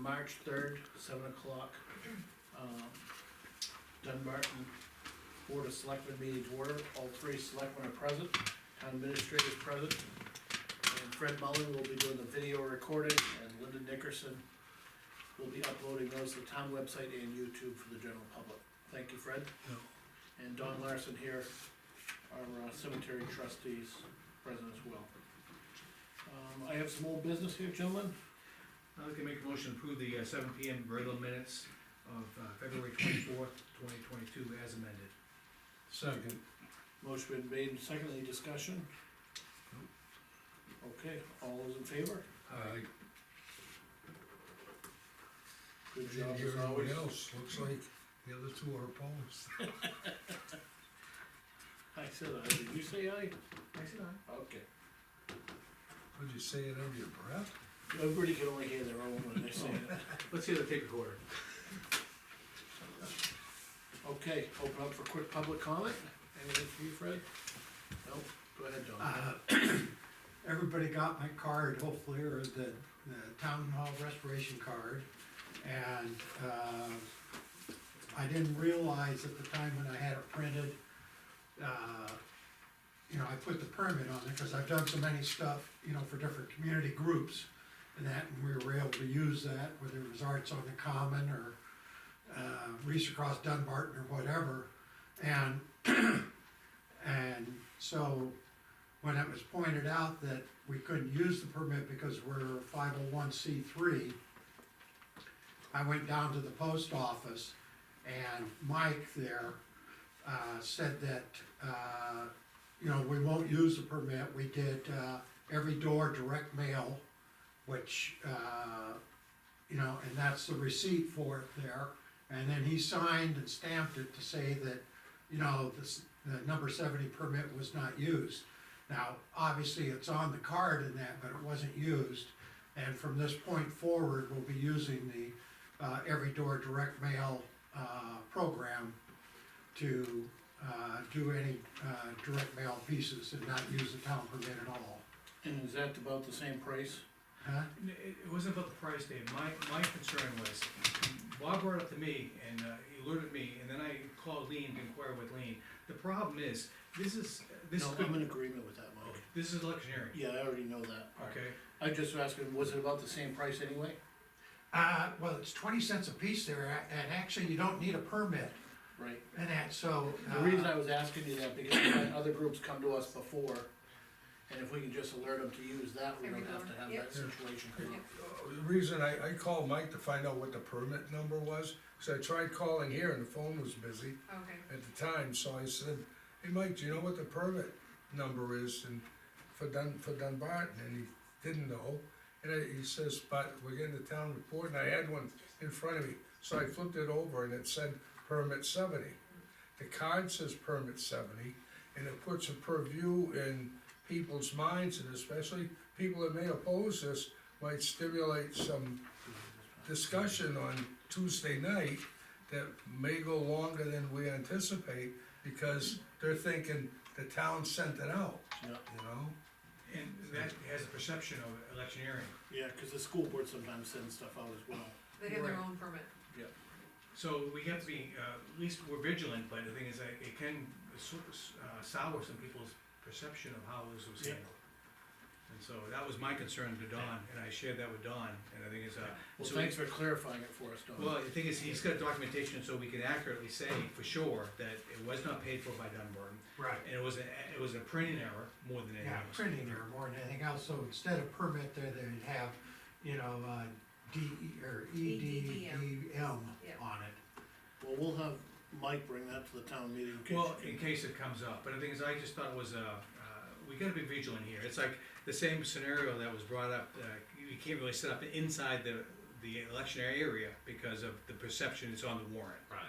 March 3rd, 7 o'clock. Dunbarton Board of Selectmen meetings order, all three selectmen are present, town administrator is present. And Fred Mullen will be doing the video recording, and Linda Nickerson will be uploading those to the town website and YouTube for the general public. Thank you, Fred. No. And Don Larson here, our cemetery trustees, present as well. I have some old business here, gentlemen. I'd like to make a motion to approve the 7 PM regular minutes of February 24th, 2022 as amended. Second. Motion been made and seconded, any discussion? Okay, all those in favor? Aye. Good Didn't job hear as anyone always. else, looks like the other two are opposed. I said aye, did you say aye? I said aye. Okay. Would you say it under your breath? Everybody can only hear their own when they say it. Let's hear the tape recorder. Okay, open up for quick public comment, anything for you, Fred? No, go ahead, Don. Everybody got my card, hopefully, or the town hall restoration card. And, I didn't realize at the time when I had it printed, you know, I put the permit on it, cause I've done so many stuff, you know, for different community groups. And that, and we were able to use that, whether it was Arts on the Common, or, Reach Across Dunbarton, or whatever. And, and so, when it was pointed out that we couldn't use the permit because we're 501c3, I went down to the post office, and Mike there, said that, you know, we won't use the permit, we did, every door direct mail, which, you know, and that's the receipt for it there. And then he signed and stamped it to say that, you know, the number 70 permit was not used. Now, obviously, it's on the card and that, but it wasn't used. And from this point forward, we'll be using the, every door direct mail, program to, do any, direct mail pieces and not use the town permit at all. And is that about the same price? Huh? It wasn't about the price, Dave, my concern was, Bob brought it up to me, and he alerted me, and then I called Lean to inquire with Lean. The problem is, this No, could, I'm in agreement with that, Mike. this is electioneering, Yeah, I already know that. okay? I just asking, was it about the same price anyway? Well, it's 20 cents a piece there, and actually, you don't need a permit Right. and that, so. The reason I was asking you that, because we've had other groups come to us before, and if we can just alert them to use that, we don't have to have that situation come up. The reason I called Mike to find out what the permit number was, cause I tried calling here and the phone was busy Okay. at the time, so I said, hey, Mike, do you know what the permit number is and for Dunbarton, and he didn't know. And he says, but we're getting the town report, and I had one in front of me, so I flipped it over and it said permit 70. The card says permit 70, and it puts a purview in people's minds, and especially people that may oppose this, might stimulate some discussion on Tuesday night that may go longer than we anticipate, because they're thinking the town sent it out, Yeah, you know? And that has a perception of electioneering. yeah, cause the school board sometimes sends stuff out as well. They have their Right. own permit. So we have to be, at least we're vigilant, but the thing is, that it can sour some people's perception of how this was Yeah. handled. And so that was my concern to Don, and I shared that with Don, and I think it's, Well, so- thanks for clarifying it for us, Don. well, the thing is, he's got documentation, so we can accurately say for sure that it was not paid for by Dunbarton. Right. And it was a printing error more than anything Yeah, else. printing error more than anything else, so instead of permit there, they'd have, you know, DE, or EDDM Yeah. on it. Well, we'll have Mike bring that to the town meeting. Well, in case it comes up, but the thing is, I just thought it was, we gotta be vigilant here, it's like the same scenario that was brought up, you can't really set up inside the election area because of the perception it's on the warrant. Right.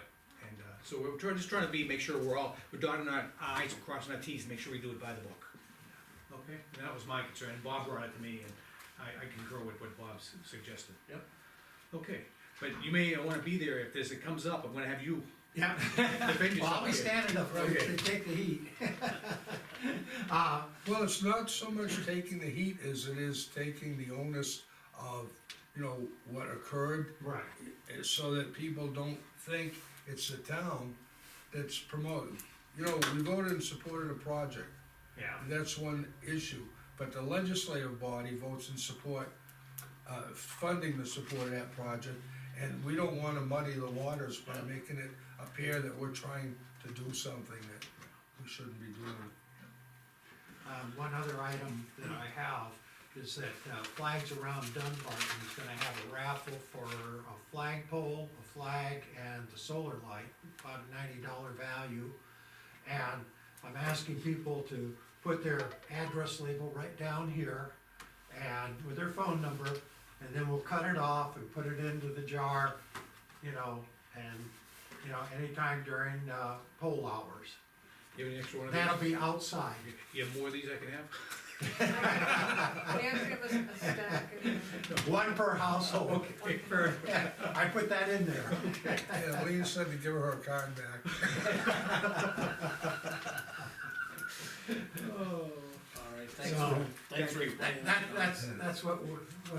And, so we're just trying to make sure we're dotting our i's and crossing our t's, make sure we do it by the book. Okay, and that was my concern, and Bob brought it to me, and I concur with what Bob suggested. Yep. Okay, but you may wanna be there if it comes up, I'm gonna have you Yeah. defend yourself. Well, I'll be here. standing up, right, Okay. to take the heat. Well, it's not so much taking the heat as it is taking the onus of, you know, what occurred, Right. so that people don't think it's the town that's promoting. You know, we voted in support of the project, Yeah. that's one issue, but the legislative body votes in support, funding the support of that project, and we don't wanna muddy the waters by making it appear that we're trying to do something that we shouldn't be doing. One other item that I have is that Flags Around Dunbarton is gonna have a raffle for a flagpole, a flag, and the solar light, about a $90 value. And I'm asking people to put their address label right down here and with their phone number, and then we'll cut it off and put it into the jar, you know, and, you know, anytime during poll hours. You have any extra one of these? That'll be outside. You have more of these I can have? We actually have a stack. One per household. Okay, fair enough. Yeah, I put that in there. Yeah, Lean said to give her her card back. Oh, all right, thanks So, for explaining that. That's what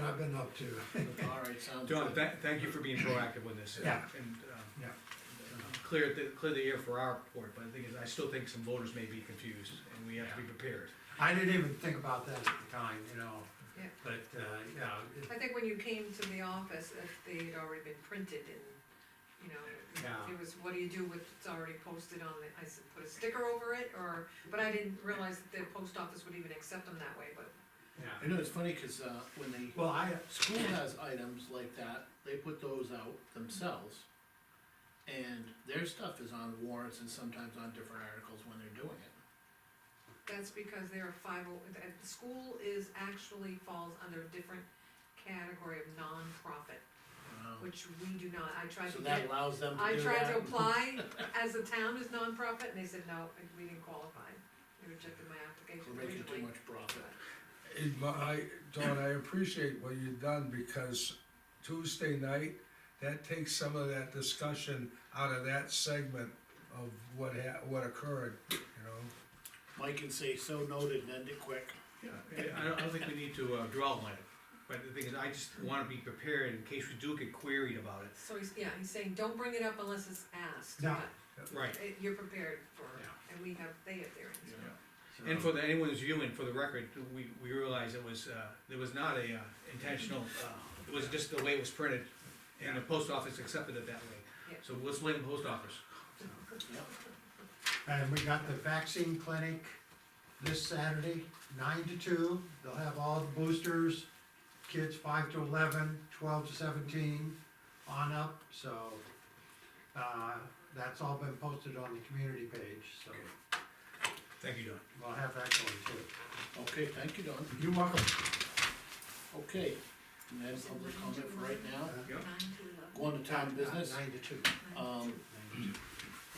I've been up to. All right, sounds John, good. thank you for being proactive with this. Yeah. And, Yeah. clear the air for our report, but the thing is, I still think some voters may be confused, and we have to be prepared. I didn't even think about that at the time, you know, Yeah. but, yeah. I think when you came to the office, if they had already been printed and, you know, Yeah. it was, what do you do with, it's already posted on it, I said, put a sticker over it, or, but I didn't realize that the post office would even accept them that way, but. Yeah. You know, it's funny, cause, when the Well, school has items like that, they put those out themselves. And their stuff is on warrants and sometimes on different articles when they're doing it. That's because they're a the school is actually falls under a different category of nonprofit, which we do not, I tried So to that get, allows them to I do tried that? to apply as a town as nonprofit, and they said, no, we didn't qualify. They rejected my application We're making too originally. much profit. Don, I appreciate what you've done, because Tuesday night, that takes some of that discussion out of that segment of what occurred, you know? Mike can say, so noted, and end it quick. Yeah, I don't think we need to dwell on it, but the thing is, I just wanna be prepared in case we do get queried about it. So he's saying, don't bring it up unless it's asked. No. but Right. You're prepared for, Yeah. and they have their answer. And for anyone who's viewing, for the record, we realize it was, there was not a intentional, it was just the way it was printed, and the post office accepted it that way. Yeah. So let's blame the post office. And we got the vaccine clinic this Saturday, 9 to 2. They'll have all the boosters, kids 5 to 11, 12 to 17, on up, so, that's all been posted on the community page, so Thank you, Don. we'll have that going too. Okay, thank you, Don. You're welcome. Okay, and then public comment for right now. Yep. 9 to 11. Going to town business. 9 to 2. 9 to 2.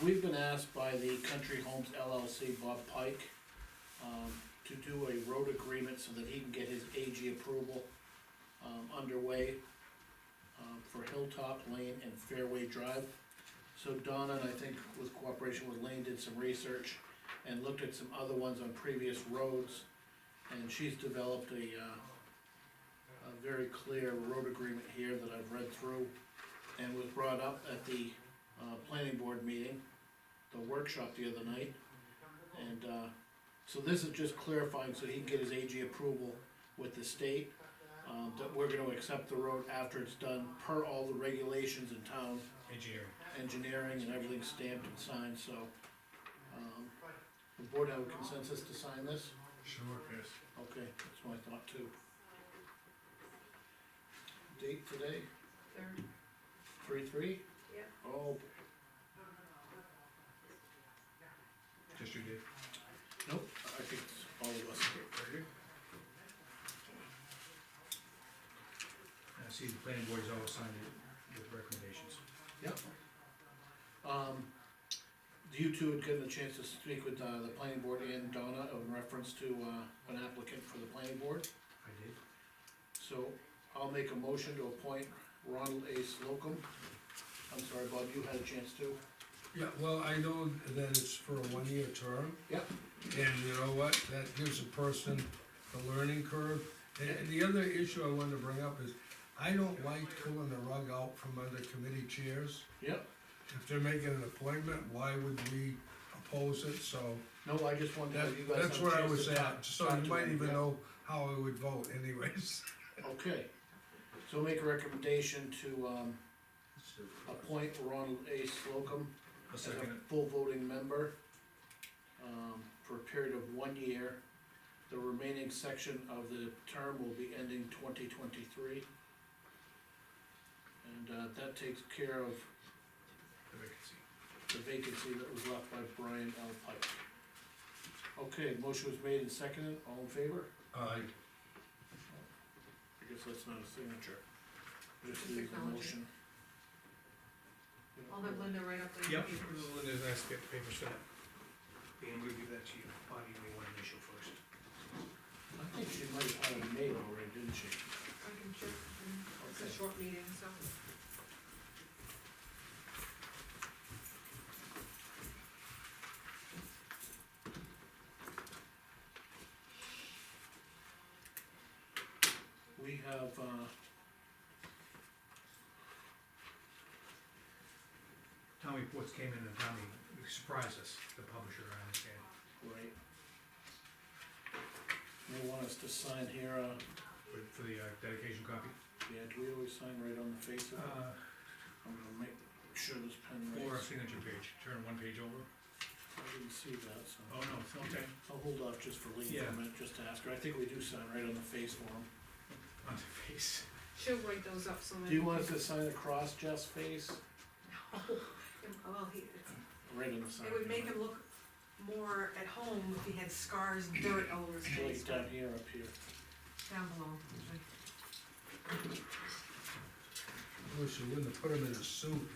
We've been asked by the Country Homes LLC, Bob Pike, to do a road agreement so that he can get his AG approval, underway, for Hilltop Lane and Fairway Drive. So Donna, and I think with cooperation with Lane, did some research and looked at some other ones on previous roads. And she's developed a very clear road agreement here that I've read through and was brought up at the, planning board meeting, the workshop the other night. And, so this is just clarifying so he can get his AG approval with the state, that we're gonna accept the road after it's done per all the regulations in town, engineering and everything stamped and signed, so. The board have a consensus to sign this? Sure. Yes. Okay, that's what I thought too. Date today, Third, 3/3? yeah. Oh, Just you did. nope, I think it's all of us. Right here. I see the planning board has always signed it with recommendations. Yep. You two had gotten a chance to speak with, the planning board and Donna in reference to, an applicant for the planning board. I did. So I'll make a motion to appoint Ronald A. Slocum. I'm sorry, Bob, you had a chance to? Yeah, well, I know that it's for a 1-year term, Yep. and you know what, that gives a person the learning curve, And the other issue I wanted to bring up is, I don't like pulling the rug out from under committee chairs. Yep, If they're making an appointment, why would we oppose it, so. no, I just wanted to That, have you guys that's have a where I chance was to talk. at, so talk you to might them, even yeah. know how I would vote anyways. Okay, so make a recommendation to, appoint Ronald A. Slocum A as a second, full voting member, for a period of 1 year. The remaining section of the term will be ending 2023. And, that takes care of the vacancy. the vacancy that was left by Brian L. Pike. Okay, motion was made and seconded, all in favor? Aye. I guess that's not a signature. Just Just the acknowledging. motion. I'll have Linda write up the Yep, papers. Linda's asked to get the papers for that. And we'll give that to you, Bonnie, you may want to initial first. I think she might have had it made already, didn't she? I can check, it's a Okay. short meeting, so. We have, Town reports came in and Tommy surprised us, the publisher, I understand. right. They want us to sign here, For the dedication copy. yeah, do we always sign right on the face of it? I'm gonna make sure this pen Or a writes. signature page, turn one page over. I didn't see that, so. Oh, no, it's okay. I'll hold off just for Lee for Yeah. a minute, just to ask her. I think we do sign right on the face for him. On the face. She'll write those up so that. Do you want us to sign across Jeff's face? Well, Right on the side. it would make him look more at home if he had scars and dirt all over his face, Like down here, up here. down below. I wish you wouldn't have put him in a suit.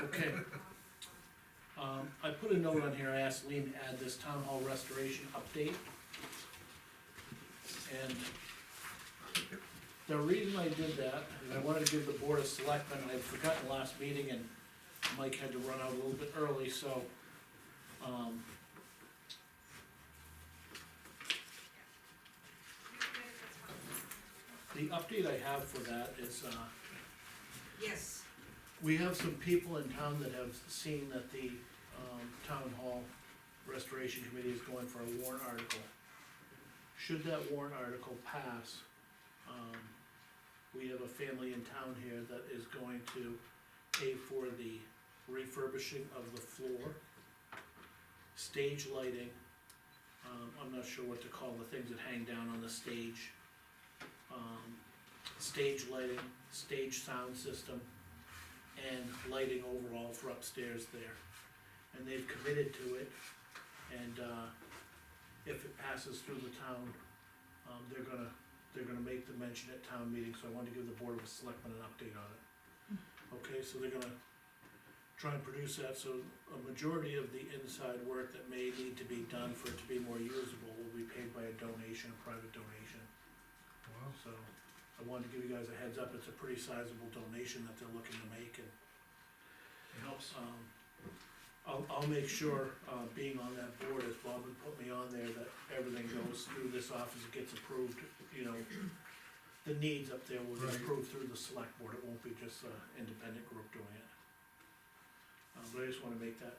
Okay. I put a note on here, I asked Lean to add this town hall restoration update. And the reason I did that, is I wanted to give the board of selectmen, I'd forgotten last meeting and Mike had to run out a little bit early, so, the update I have for that is, Yes, we have some people in town that have seen that the, town hall restoration committee is going for a warrant article. Should that warrant article pass, we have a family in town here that is going to pay for the refurbishing of the floor, stage lighting, I'm not sure what to call the things that hang down on the stage. Stage lighting, stage sound system, and lighting overall for upstairs there. And they've committed to it, and, if it passes through the town, they're gonna make the mention at town meeting, so I wanted to give the board of selectmen an update on it. Okay, so they're gonna try and produce that, so a majority of the inside work that may need to be done for it to be more usable will be paid by a donation, a private donation. Wow. So, I wanted to give you guys a heads up, it's a pretty sizable donation that they're looking to make, and, It helps. I'll make sure, being on that board, as Bob would put me on there, that everything goes through this office, it gets approved, you know. The needs up there will get Right. approved through the select board, it won't be just a independent group doing it. But I just wanna make that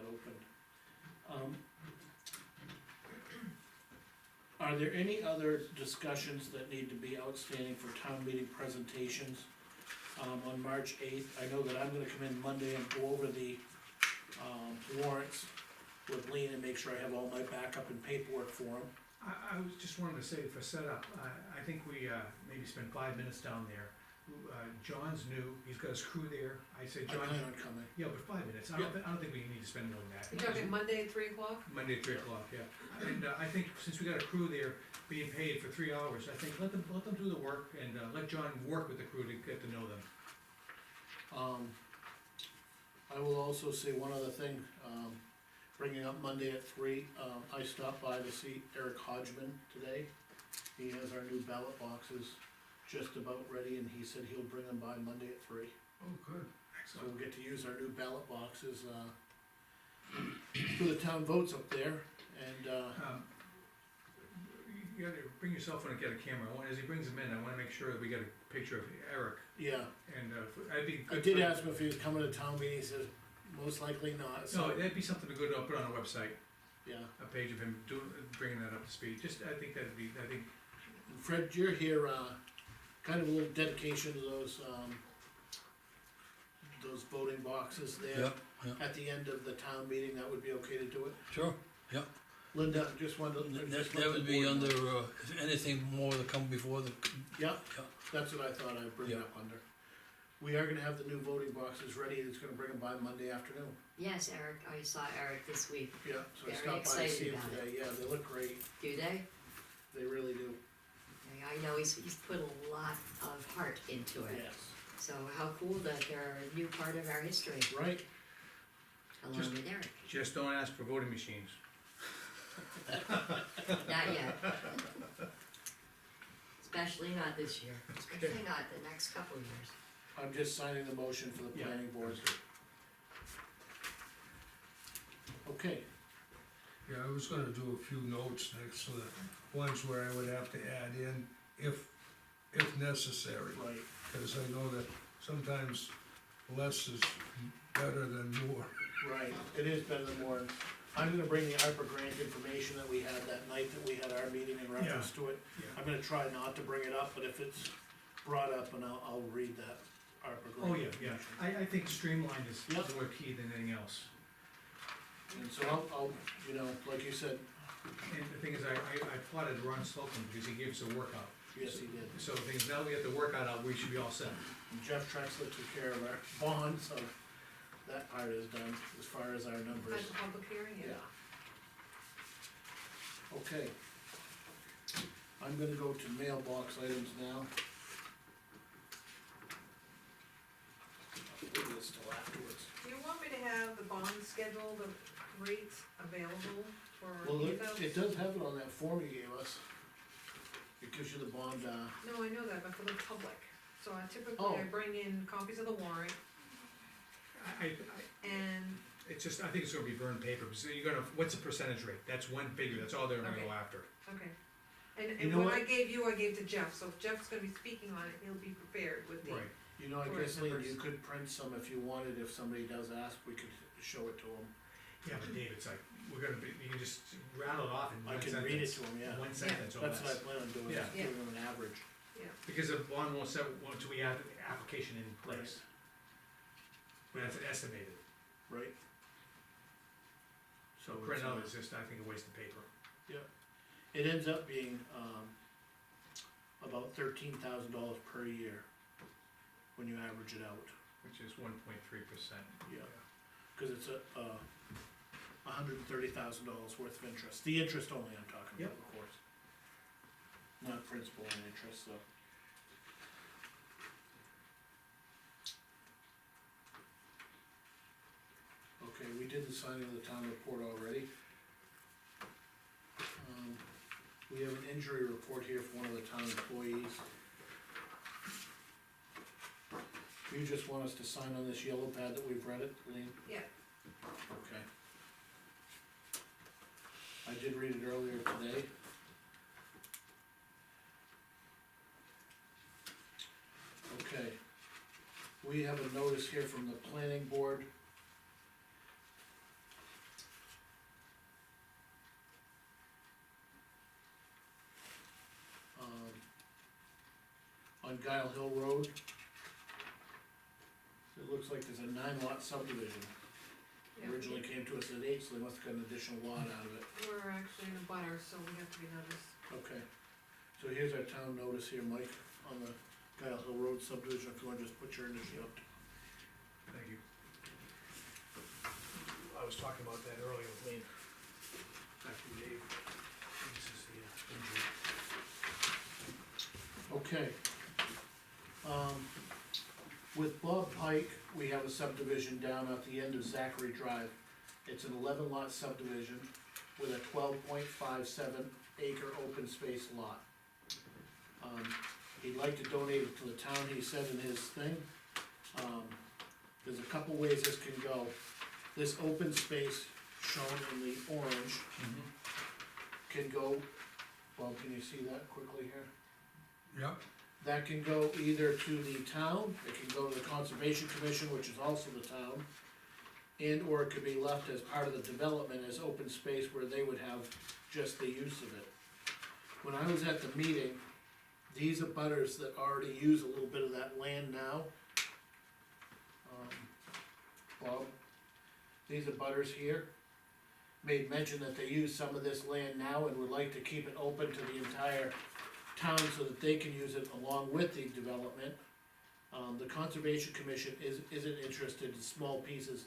open. Are there any other discussions that need to be outstanding for town meeting presentations? On March 8th, I know that I'm gonna come in Monday and go over the, warrants with Lean and make sure I have all my backup and paperwork for them. I was just wanted to say for setup, I think we, maybe spend 5 minutes down there. John's new, he's got his crew there, I said, I John, plan on coming. yeah, but 5 minutes, I don't think we need to spend more than that. you're talking Monday at 3 o'clock? Monday at 3 o'clock, yeah. And I think since we got a crew there being paid for 3 hours, I think let them do the work and let John work with the crew to get to know them. I will also say one other thing, bringing up Monday at 3, I stopped by to see Eric Hodgman today. He has our new ballot boxes just about ready, and he said he'll bring them by Monday at 3. Oh, good. So we'll get to use our new ballot boxes, for the town votes up there, and, You gotta bring your cell phone and get a camera. As he brings them in, I wanna make sure that we get a picture of Eric, yeah. and, I'd be I good. did ask him if he was coming to town meeting, he says, most likely not, No, so, that'd be something good to put on our website, yeah. a page of him bringing that up to speed, I think Fred, you're here, kind of a little dedication to those voting boxes there. Yeah, yeah, At the end of the town meeting, that would be okay to do it? sure, yeah. Linda, just wanted to. That would be under, if anything more to come before the, Yeah, yeah. that's what I thought I'd bring it Yeah. up under. We are gonna have the new voting boxes ready, it's gonna bring them by Monday afternoon. Yes, Eric, I saw Eric this week. Yeah, so I Very stopped by to excited see them about it. today, yeah, they look great, Do they? they really do, I know he's put a lot of heart into it. yes. So how cool that they're a new part of our history, Right, along Just- with Eric. just don't ask for voting machines. Not yet. Especially not this year, especially not the next couple of years. I'm just signing the motion for the Yeah. planning board. Okay, Yeah, I was gonna do a few notes next to the ones where I would have to add in if necessary. right, Cause I know that sometimes less is better than more. right, it is better than more. I'm gonna bring the ARPA grant information that we had that night that we had our meeting in reference to it. Yeah. I'm gonna try not to bring it up, but if it's brought up, and I'll read that ARPA grant. Oh, yeah, I think streamlined is Yep. more key than anything else. And so I'll, you know, like you said, And the thing is, I applauded Ron Slocum because he gave us a workout. yes, he did. So the thing is, now we have the workout out, we should be all set. And Jeff Trexler took care of our bond, so that part is done as far as our numbers. At the public hearing, yeah. Okay. I'm gonna go to mailbox items now. I'll do this till afterwards. Do you want me to have the bond schedule, the rates available for Well, emails? it does have it on that form you gave us. It gives you the bond, No, I know that, but for the public. So I typically, Oh. I bring in copies of the warrant and, It's just, I think it's gonna be burned paper, so you're gonna, what's the percentage rate? That's one figure, that's all they're gonna go Okay. after. okay. You And know what what? I gave you, I gave to Jeff, so if Jeff's gonna be speaking on it, he'll be prepared with the. Right. you know, I Correct guess, Lean, numbers. you could print some if you wanted, if somebody does ask, we could show it to them. Yeah, but Dave, it's like, we're gonna be, you can just rattle it off in I one can sentence. read it to them, yeah. One sentence or That's what I less. plan on doing, Yeah. is giving them an average. Because the bond won't set, until we have the application in place. But that's estimated. Right? So Right it's, now, it's just, I think, a waste of paper. it ends up being, about $13,000 per year, when you average it out, Which is 1.3%. yeah. Cause it's $130,000 worth of interest, the interest only I'm talking about, Yep. of course. Not principal and interest, so. Okay, we did the signing of the town report already. We have an injury report here for one of the town employees. You just want us to sign on this yellow pad that we've read it, Lean? Yeah. Okay. I did read it earlier today. Okay. We have a notice here from the planning board. On Guile Hill Road. It looks like there's a 9-lot subdivision. Yeah. Originally came to us at 8, so they must have got an additional lot out of it. We're actually in a butter, so we have to be noticed. Okay, so here's our town notice here, Mike, on the Guile Hill Road subdivision, if you wanna just put your initial up. Thank you. I was talking about that earlier with Lean. Back to Dave. This is the injury. Okay. With Bob Pike, we have a subdivision down at the end of Zachary Drive. It's an 11-lot subdivision with a 12.57 acre open space lot. He'd like to donate it to the town, he said in his thing. there's a couple ways this can go. This open space shown in the orange can go, well, can you see that quickly here? Yep, That can go either to the town, it can go to the Conservation Commission, which is also the town, and or it could be left as part of the development as open space where they would have just the use of it. When I was at the meeting, these abutters that already use a little bit of that land now, Bob, these abutters here made mention that they use some of this land now and would like to keep it open to the entire town so that they can use it along with the development. The Conservation Commission isn't interested in small pieces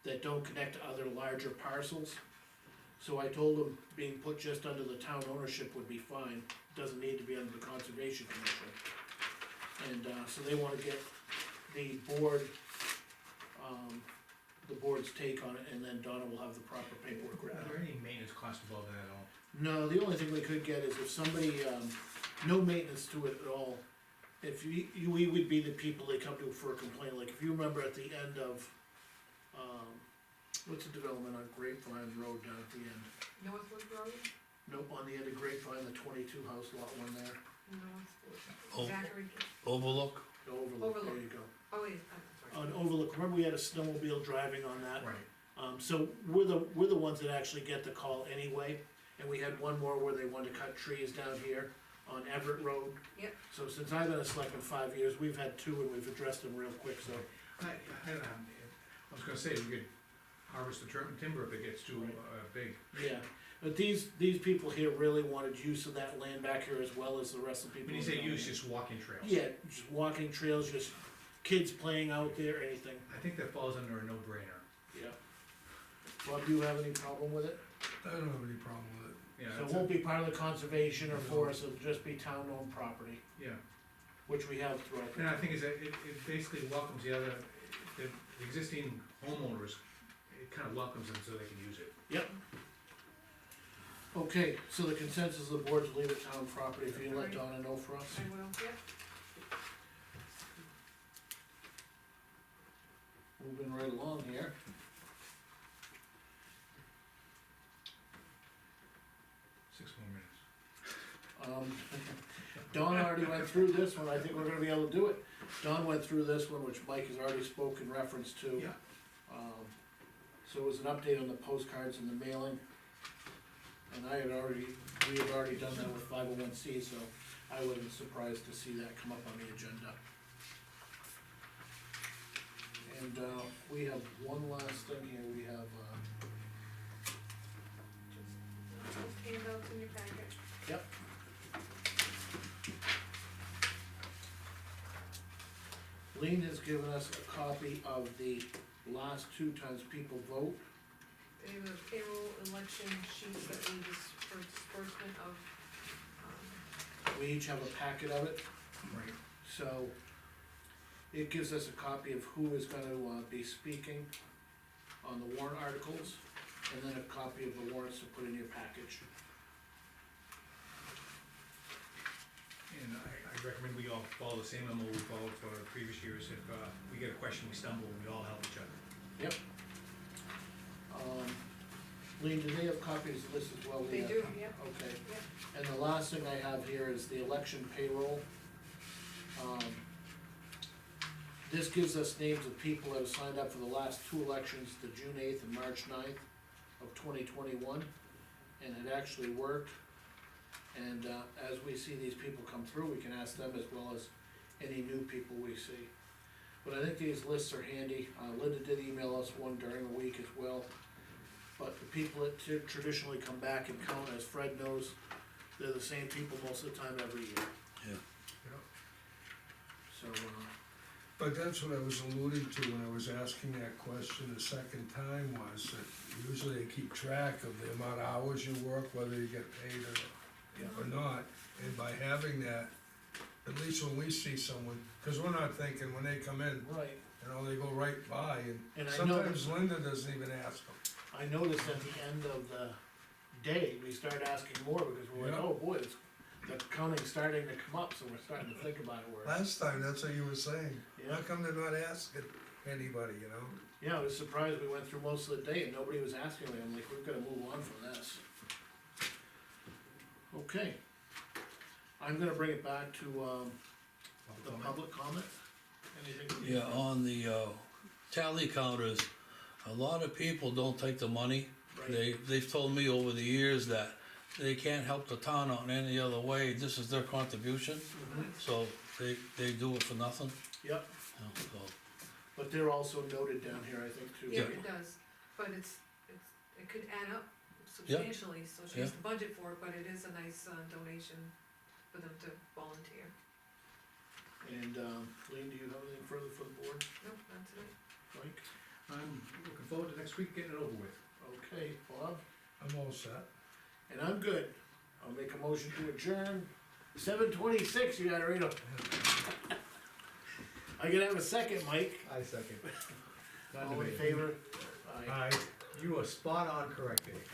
that don't connect to other larger parcels. So I told them being put just under the town ownership would be fine, doesn't need to be under the Conservation Commission. And, so they wanna get the board, the board's take on it, and then Donna will have the proper paperwork Are written out. there any maintenance costs involved in that at all? No, the only thing we could get is if somebody, no maintenance to it at all. If we would be the people they come to for a complaint, like if you remember at the end of, what's the development on Grapevine Road down at the end? Northwood Road, Nope, on the end of Grapevine, the 22 house lot one there, Oh. Zachary, Overlook? the Overlook, there Overlook. you go. oh wait, sorry. On Overlook, remember we had a snowmobile driving on that? Right. So we're the ones that actually get the call anyway, and we had one more where they wanted to cut trees down here on Everett Road. Yep. So since I've been a selectman 5 years, we've had two and we've addressed them real quick, so. I was gonna say, we could harvest the timber if it gets too, big. Yeah, but these people here really wanted use of that land back here as well as the rest of the people. When you say in use, town. just walking trails. Yeah, just walking trails, just kids playing out there, anything, I think that falls under a no-brainer. yeah. Bob, do you have any problem with it? I don't have any problem with it. Yeah, So it that's won't be part of the conservation or forest, it'll just be town-owned property, yeah. which we have throughout. And I think is that it basically welcomes the other, the existing homeowners, it kinda welcomes them so they can use it. Yep. Okay, so the consensus of the board to leave it town property, if you let Alright. Donna know for us. I will, yep. Moving right along here. Six more minutes. Don already went through this one, I think we're gonna be able to do it. Don went through this one, which Mike has already spoken reference to. Yeah. So it was an update on the postcards and the mailing. And we had already done that with 501C, so I wasn't surprised to see that come up on the agenda. And, we have one last thing here, we have, Just handouts in your packet. yep. Lean has given us a copy of the last two times people vote. They have the payroll election sheets that we just, for disbursement of, We each have a packet of it, Right. so it gives us a copy of who is gonna, be speaking on the warrant articles, and then a copy of the warrants to put in your package. And I recommend we all follow the same MO we followed for previous years. If, we get a question, we stumble, we all help each other. Yep. Lean, do they have copies of this as well? they Leah? do, yep, Okay. yep. And the last thing I have here is the election payroll. This gives us names of people that have signed up for the last two elections, the June 8th and March 9th of 2021, and it actually worked. And, as we see these people come through, we can ask them as well as any new people we see. But I think these lists are handy, Linda did email us one during the week as well. But the people that traditionally come back and count, as Fred knows, they're the same people most of the time every year, Yeah. so, But that's what I was alluding to when I was asking that question the second time, was that usually they keep track of the amount of hours you work, whether you get paid or not. And by having that, at least when we see someone, cause we're not thinking when they come in, right. they go right by, And and I know sometimes Linda doesn't even ask them. I noticed at the end of the day, we started asking more because we're like, Yeah. oh boy, the counting's starting to come up, so we're starting to think about it, we're, Last time, that's what you were saying, yeah. how come they're not asking? anybody, you know? Yeah, I was surprised we went through most of the day and nobody was asking me, I'm like, we've gotta move on from this. Okay. I'm gonna bring it back to, the public comment. Anything? Yeah, on the, tally counters, a lot of people don't take the money. Right. They've told me over the years that they can't help the town out in any other way, this is their contribution, Mhm. so they do it for nothing, Yep, you know, so. but they're also noted down here, I think, too. Yeah, right? it does, but it could add up substantially, so she has to budget for it, but it is a nice, donation for them to volunteer. And, Lean, do you have anything further for the board? Nope, not tonight. Mike? I'm looking forward to next week getting it over with. Okay, Bob? I'm all set. And I'm good. I'll make a motion to adjourn. 7:26, you gotta read 'em. I can have a second, Mike. I second. All in favor? Aye. Aye. You are spot on correct, Dave.